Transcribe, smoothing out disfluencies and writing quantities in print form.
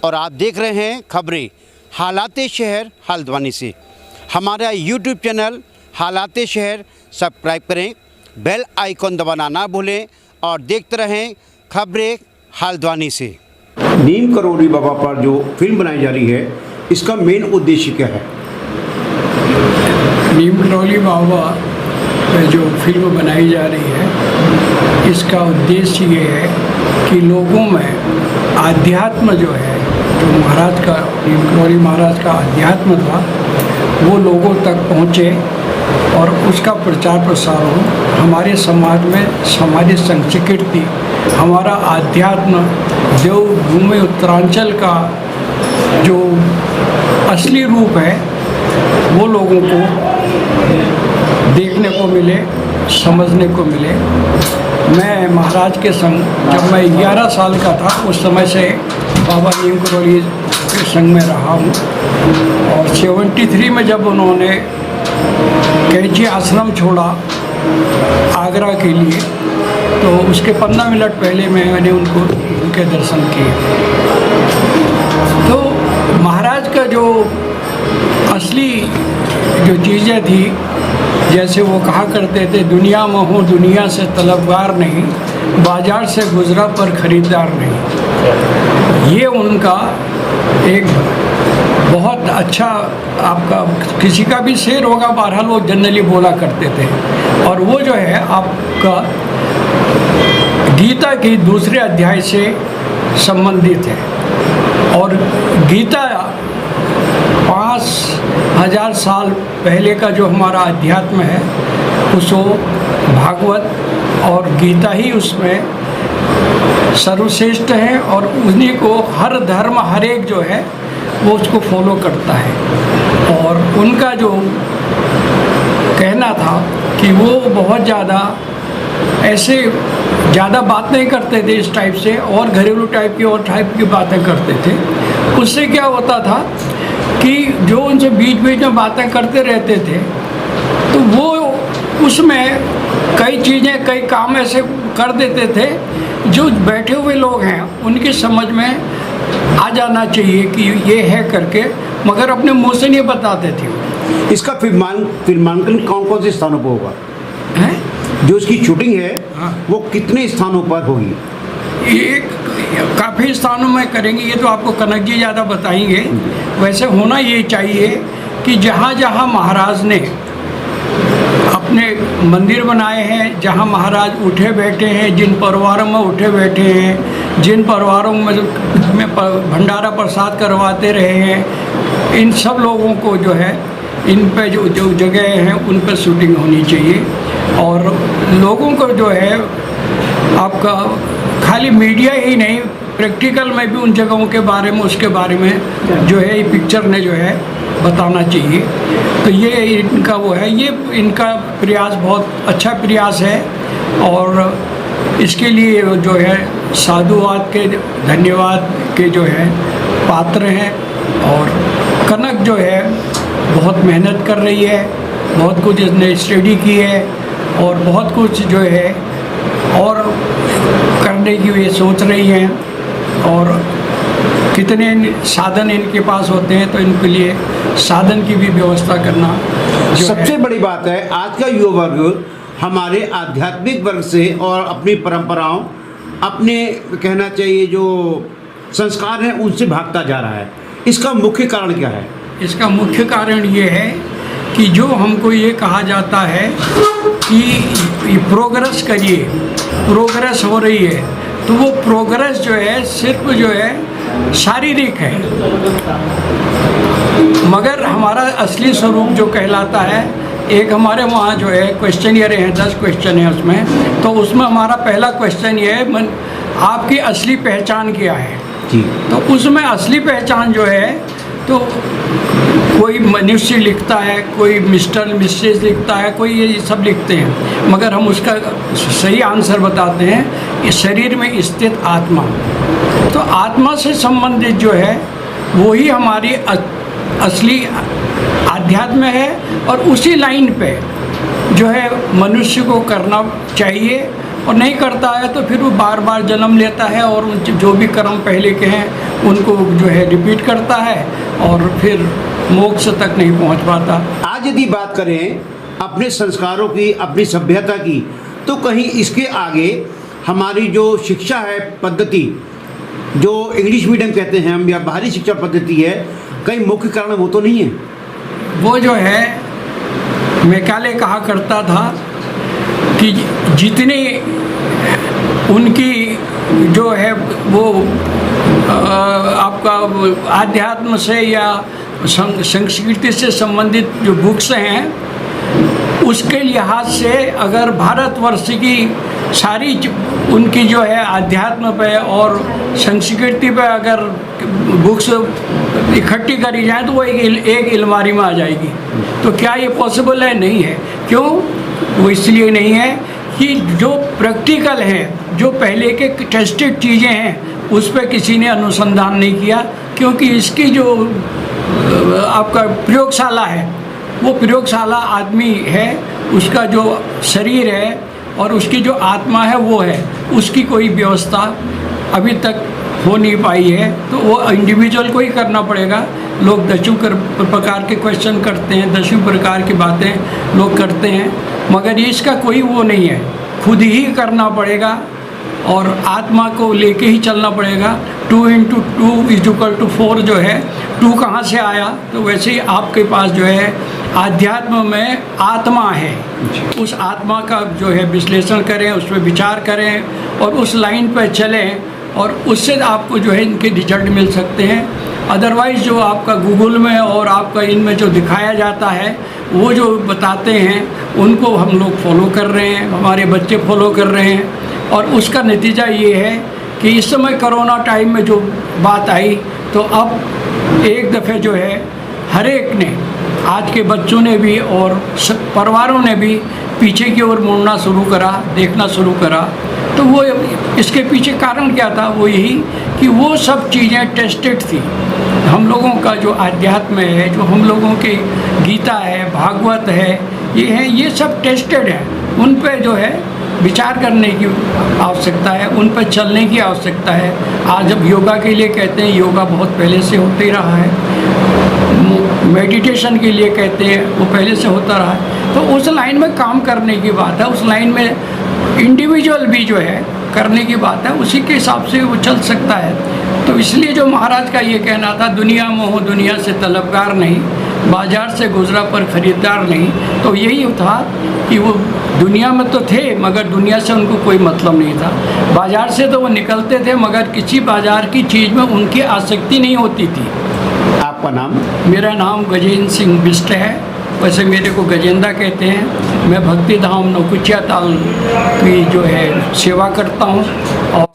और आप देख रहे हैं खबरें हालाते शहर हल्द्वानी से। हमारा यूट्यूब चैनल हालाते शहर सब्सक्राइब करें, बेल आइकॉन दबाना ना भूलें और देखते रहें खबरें हल्द्वानी से। नीम करोली बाबा पर जो फिल्म बनाई जा रही है, इसका मेन उद्देश्य क्या है? नीम करोली बाबा पे जो फिल्म बनाई जा रही है, इसका उद्देश्य ये है कि लोगों में आध्यात्म जो है, जो महाराज का, नीम करोली महाराज का आध्यात्म था, वो लोगों तक पहुँचे और उसका प्रचार प्रसार हो। हमारे समाज में हमारी संस्कृति, हमारा आध्यात्म, देवभूमि उत्तरांचल का जो असली रूप है, वो लोगों को देखने को मिले, समझने को मिले। मैं महाराज के संग जब मैं 11 साल का था, उस समय से बाबा नीम करोली के संग में रहा हूँ। और 73 में जब उन्होंने कैंची आश्रम छोड़ा आगरा के लिए, तो उसके 15 मिनट पहले मैंने उनके दर्शन किए। तो महाराज का जो असली जो चीज़ें थी, जैसे वो कहा करते थे, दुनिया में हो दुनिया से तलबगार नहीं, बाजार से गुजरा पर ख़रीदार नहीं। ये उनका एक बहुत अच्छा, आपका किसी का भी शेर होगा, बहरहाल वो जनरली बोला करते थे। और वो जो है आपका गीता की दूसरे अध्याय से संबंधित है। और गीता 5000 साल पहले का जो हमारा अध्यात्म है, उसको भागवत और गीता ही उसमें सर्वश्रेष्ठ है। और उन्हीं को हर धर्म, हर एक जो है वो उसको फॉलो करता है। और उनका जो कहना था कि वो बहुत ज़्यादा ऐसे ज़्यादा बात नहीं करते थे इस टाइप से, और घरेलू टाइप की और टाइप की बातें करते थे। उससे क्या होता था कि जो उनसे बीच बीच में बातें करते रहते थे, तो वो उसमें कई चीज़ें, कई काम ऐसे कर देते थे जो बैठे हुए लोग हैं उनकी समझ में आ जाना चाहिए कि ये है करके, मगर अपने मुंह से नहीं बताते थे। इसका फिल्मांकन कौन कौन से स्थानों पर होगा? हैं? जो इसकी शूटिंग है, हाँ। वो कितने स्थानों पर होगी? ये काफ़ी स्थानों में करेंगे, ये तो आपको कनक जी ज़्यादा बताएंगे। वैसे होना ये चाहिए कि जहाँ जहाँ महाराज ने अपने मंदिर बनाए हैं, जहाँ महाराज उठे बैठे हैं, जिन परिवारों में उठे बैठे हैं, जिन परिवारों में भंडारा प्रसाद करवाते रहे हैं, इन सब लोगों को जो है, इन पे जो जगह हैं उन पर शूटिंग होनी चाहिए। और लोगों को जो है आपका खाली मीडिया ही नहीं, प्रैक्टिकल में भी उन जगहों के बारे में, उसके बारे में जो है ये पिक्चर ने जो है बताना चाहिए। तो ये इनका वो है, ये इनका प्रयास बहुत अच्छा प्रयास है। और इसके लिए जो है साधुवाद के, धन्यवाद के जो है पात्र हैं। और कनक जो है बहुत मेहनत कर रही है, बहुत कुछ इसने स्टडी की है और बहुत कुछ जो है और करने की वे सोच रही हैं। और कितने साधन इनके पास होते हैं, तो इनके लिए साधन की भी व्यवस्था करना सबसे बड़ी बात है। आज का युवा वर्ग हमारे आध्यात्मिक वर्ग से और अपनी परंपराओं, अपने कहना चाहिए जो संस्कार हैं, उनसे भागता जा रहा है। इसका मुख्य कारण क्या है? इसका मुख्य कारण ये है कि जो हमको ये कहा जाता है कि प्रोग्रेस करिए, प्रोग्रेस हो रही है, तो वो प्रोग्रेस जो है सिर्फ जो है शारीरिक है, मगर हमारा असली स्वरूप जो कहलाता है, एक हमारे वहाँ जो है क्वेश्चनियर हैं, 10 क्वेश्चन है उसमें। तो उसमें हमारा पहला क्वेश्चन ये है, आपकी असली पहचान क्या है जी। तो उसमें असली पहचान जो है, तो कोई मनुष्य लिखता है, कोई मिस्टर मिसेस लिखता है, कोई ये सब लिखते हैं, मगर हम उसका सही आंसर बताते हैं, इस शरीर में स्थित आत्मा। तो आत्मा से संबंधित जो है वही हमारी असली आध्यात्म है। और उसी लाइन पे जो है मनुष्य को करना चाहिए और नहीं करता है तो फिर वो बार बार जन्म लेता है और जो भी कर्म पहले के हैं उनको जो है रिपीट करता है और फिर मोक्ष तक नहीं पहुंच पाता। आज यदि बात करें अपने संस्कारों की, अपनी सभ्यता की, तो कहीं इसके आगे हमारी जो शिक्षा है पद्धति, जो इंग्लिश मीडियम कहते हैं हम या बाहरी शिक्षा पद्धति है, कहीं मुख्य कारण वो तो नहीं है? वो जो है मैकाले कहा करता था कि जितनी उनकी जो है वो आपका आध्यात्म से या संस्कृति से संबंधित जो बुक्स हैं उसके लिहाज से अगर भारतवर्ष की सारी उनकी जो है आध्यात्म पे और संस्कृति पे अगर बुक्स इकट्ठी करी जाए तो वो एक अलमारी में आ जाएगी। तो क्या ये पॉसिबल है? नहीं है। क्यों? वो इसलिए नहीं है कि जो प्रैक्टिकल है, जो पहले के टेस्टेड चीज़ें हैं उस पर किसी ने अनुसंधान नहीं किया, क्योंकि इसकी जो आपका प्रयोगशाला है वो प्रयोगशाला आदमी है, उसका जो शरीर है और उसकी जो आत्मा है वो है, उसकी कोई व्यवस्था अभी तक हो नहीं पाई है। तो वो इंडिविजुअल को ही करना पड़ेगा। लोग 10 प्रकार के क्वेश्चन करते हैं, 10 प्रकार की बातें लोग करते हैं, मगर ये इसका कोई वो नहीं है, खुद ही करना पड़ेगा और आत्मा को लेके ही चलना पड़ेगा। 2 × 2 = 4 जो है, 2 कहाँ से आया? तो वैसे ही आपके पास जो है आध्यात्म में आत्मा है, उस आत्मा का जो है विश्लेषण करें, उस पर विचार करें और उस लाइन पर चलें और उससे आपको जो है इनके रिजल्ट मिल सकते हैं। अदरवाइज़ जो आपका गूगल में और आपका इनमें जो दिखाया जाता है वो जो बताते हैं उनको हम लोग फॉलो कर रहे हैं, हमारे बच्चे फॉलो कर रहे हैं और उसका नतीजा ये है कि इस समय कोरोना टाइम में जो बात आई तो अब एक दफ़े जो है हर एक ने, आज के बच्चों ने भी और परिवारों ने भी पीछे की ओर मुड़ना शुरू करा, देखना शुरू करा। तो वो इसके पीछे कारण क्या था? वो यही कि वो सब चीज़ें टेस्टेड थी। हम लोगों का जो आध्यात्म है, जो हम लोगों की गीता है, भागवत है, ये सब टेस्टेड है। उन पे जो है विचार करने की आवश्यकता है, उन पर चलने की आवश्यकता है। आज जब योगा के लिए कहते हैं, योगा बहुत पहले से होते ही रहा है। मेडिटेशन के लिए कहते हैं, वो पहले से होता रहा है। तो उस लाइन में काम करने की बात है, उस लाइन में इंडिविजुअल भी जो है करने की बात है, उसी के हिसाब से वो चल सकता है। तो इसलिए जो महाराज का ये कहना था, दुनिया मोह दुनिया से तलबगार नहीं, बाजार से गुजरा पर खरीदार नहीं, तो यही था कि वो दुनिया में तो थे मगर दुनिया से उनको कोई मतलब नहीं था। बाजार से तो वो निकलते थे मगर किसी बाजार की चीज़ में उनकी आसक्ति नहीं होती थी। आपका नाम? मेरा नाम गजेंद्र सिंह बिष्ट है, वैसे मेरे को गजेंद्र कहते हैं। मैं भक्ति धाम नौकुचिया ताल की जो है सेवा करता हूँ और